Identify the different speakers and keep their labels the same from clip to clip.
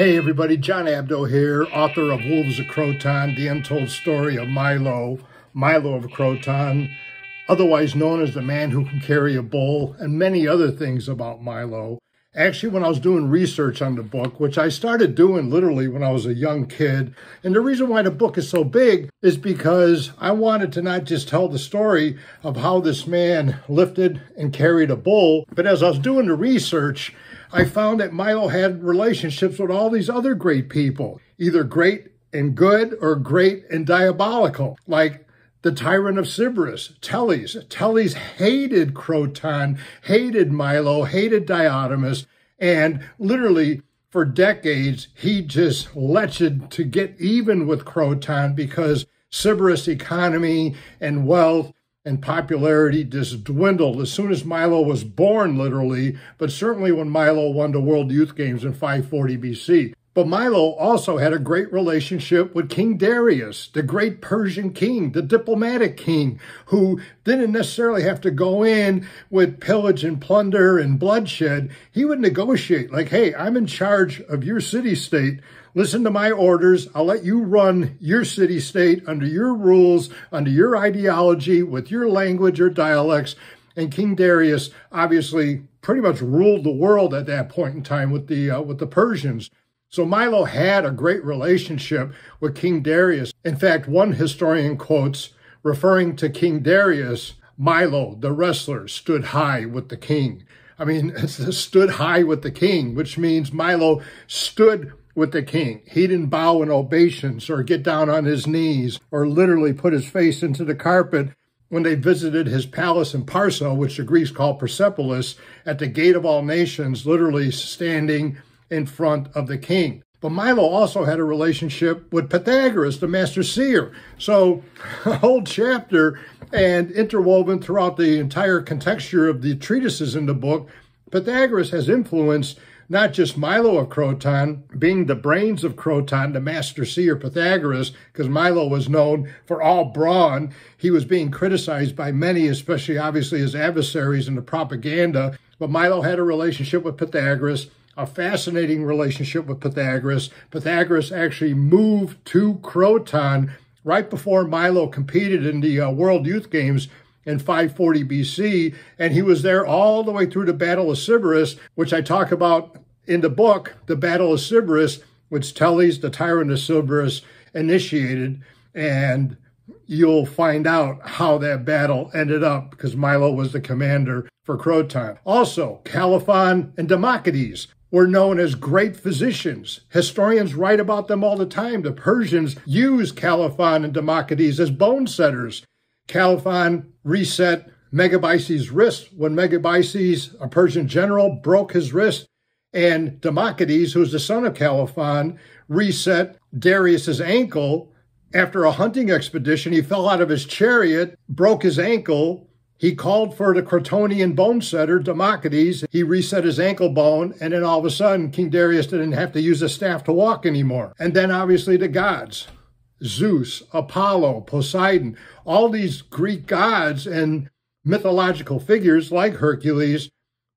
Speaker 1: Hey everybody, John Abdo here, author of Wolves of Croton, the untold story of Milo of Croton, otherwise known as the man who can carry a bull, and many other things about Milo. Actually, when I was doing research on the book, which I started doing literally when I was a young kid, and the reason why the book is so big is because I wanted to not just tell the story of how this man lifted and carried a bull, but as I was doing the research, I found that Milo had relationships with all these other great people, either great and good or great and diabolical, like the tyrant of Sybaris, Teles. Teles hated Croton, hated Milo, hated Diotimus, and literally for decades, he just lechered to get even with Croton because Sybaris' economy and wealth and popularity just dwindled as soon as Milo was born, literally, but certainly when Milo won the World Youth Games in 540 BC. But Milo also had a great relationship with King Darius, the great Persian king, the diplomatic king, who didn't necessarily have to go in with pillage and plunder and bloodshed. He would negotiate, like, hey, I'm in charge of your city-state. Listen to my orders. I'll let you run your city-state under your rules, under your ideology, with your language or dialects. And King Darius obviously pretty much ruled the world at that point in time with the Persians. So Milo had a great relationship with King Darius. In fact, one historian quotes, referring to King Darius, Milo, the wrestler, stood high with the king. I mean, stood high with the king, which means Milo stood with the king. He didn't bow in obeisance or get down on his knees or literally put his face into the carpet when they visited his palace in Parso, which the Greeks call Persepolis, at the gate of all nations, literally standing in front of the king. But Milo also had a relationship with Pythagoras, the master seer. So a whole chapter and interwoven throughout the entire contexture of the treatises in the book, Pythagoras has influenced not just Milo of Croton, being the brains of Croton, the master seer Pythagoras, because Milo was known for all brawn. He was being criticized by many, especially obviously his adversaries in the propaganda. But Milo had a relationship with Pythagoras, a fascinating relationship with Pythagoras. Pythagoras actually moved to Croton right before Milo competed in the World Youth Games in 540 BC, and he was there all the way through the Battle of Sybaris, which I talk about in the book, the Battle of Sybaris, which Teles, the tyrant of Sybaris, initiated, and you'll find out how that battle ended up because Milo was the commander for Croton. Also, Caliphon and Democritus were known as great physicians. Historians write about them all the time. The Persians used Caliphon and Democritus as bone setters. Caliphon reset Megabyces' wrist when Megabyces, a Persian general, broke his wrist, and Democritus, who was the son of Caliphon, reset Darius's ankle. After a hunting expedition, he fell out of his chariot, broke his ankle. He called for the Crotonian bone setter, Democritus. He reset his ankle bone, and then all of a sudden, King Darius didn't have to use a staff to walk anymore. And then obviously the gods, Zeus, Apollo, Poseidon, all these Greek gods and mythological figures like Hercules.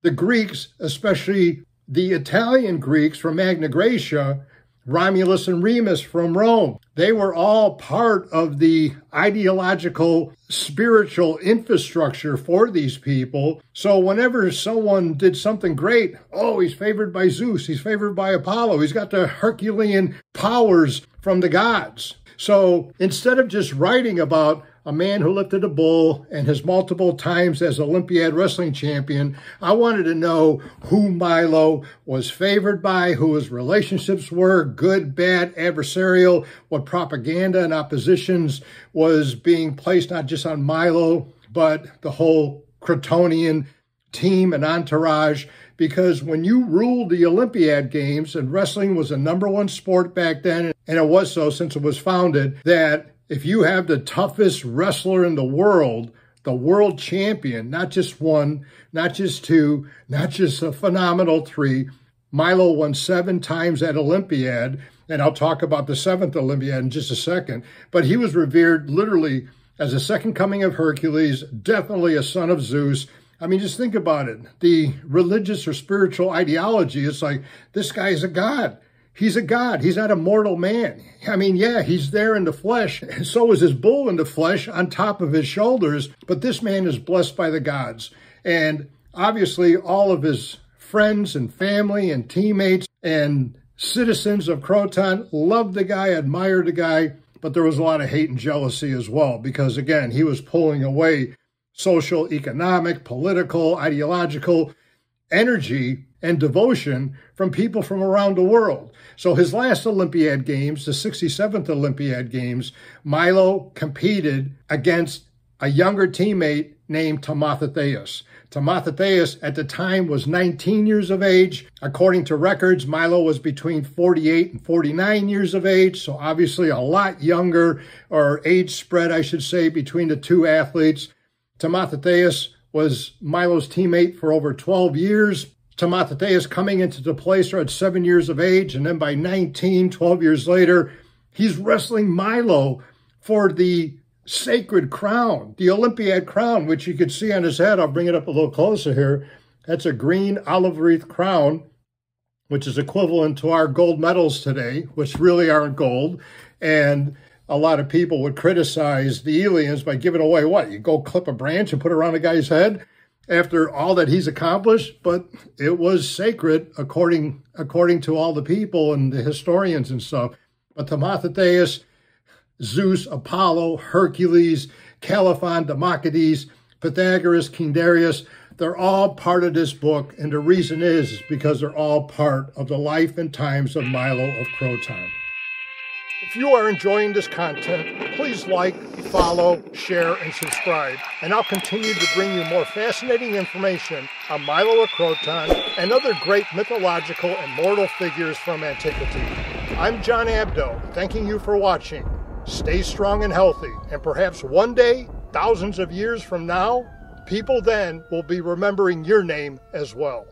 Speaker 1: The Greeks, especially the Italian Greeks from Magna Graecia, Romulus and Remus from Rome, they were all part of the ideological, spiritual infrastructure for these people. So whenever someone did something great, oh, he's favored by Zeus, he's favored by Apollo, he's got the Herculean powers from the gods. So instead of just writing about a man who lifted a bull and his multiple times as Olympiad wrestling champion, I wanted to know who Milo was favored by, who his relationships were, good, bad, adversarial, what propaganda and oppositions was being placed not just on Milo, but the whole Crotonian team and entourage. Because when you ruled the Olympiad Games, and wrestling was the #1 sport back then, and it was so since it was founded, that if you have the toughest wrestler in the world champion, not just one, not just two, not just a phenomenal three, Milo won 7 times at Olympiad, and I'll talk about the 7th Olympiad in just a second, but he was revered literally as a second coming of Hercules, definitely a son of Zeus. I mean, just think about it. The religious or spiritual ideology, it's like, this guy is a god. He's a god. He's not a mortal man. I mean, yeah, he's there in the flesh. So is his bull in the flesh on top of his shoulders. But this man is blessed by the gods. And obviously all of his friends and family and teammates and citizens of Croton loved the guy, admired the guy. But there was a lot of hate and jealousy as well. Because again, he was pulling away social, economic, political, ideological energy and devotion from people from around the world. So his last Olympiad Games, the 67th Olympiad Games, Milo competed against a younger teammate named Teles. Teles at the time was 19 years of age. According to records, Milo was between 48 and 49 years of age, so obviously a lot younger, or age spread, I should say, between the two athletes. Teles was Milo's teammate for over 12 years. Teles coming into the Placer at 7 years of age, and then by 19, 12 years later, he's wrestling Milo for the sacred crown, the Olympiad crown, which you can see on his head. I'll bring it up a little closer here. That's a green olive wreath crown, which is equivalent to our gold medals today, which really aren't gold. And a lot of people would criticize the aliens by giving away what? You go clip a branch and put it around a guy's head after all that he's accomplished? But it was sacred according to all the people and the historians and stuff. But Teles, Zeus, Apollo, Hercules, Caliphon, Democritus, Pythagoras, King Darius, they're all part of this book. And the reason is because they're all part of the life and times of Milo of Croton. If you are enjoying this content, please like, follow, share, and subscribe. And I'll continue to bring you more fascinating information on Milo of Croton and other great mythological and mortal figures from antiquity. I'm John Abdo, thanking you for watching. Stay strong and healthy, and perhaps one day, thousands of years from now, people then will be remembering your name as well.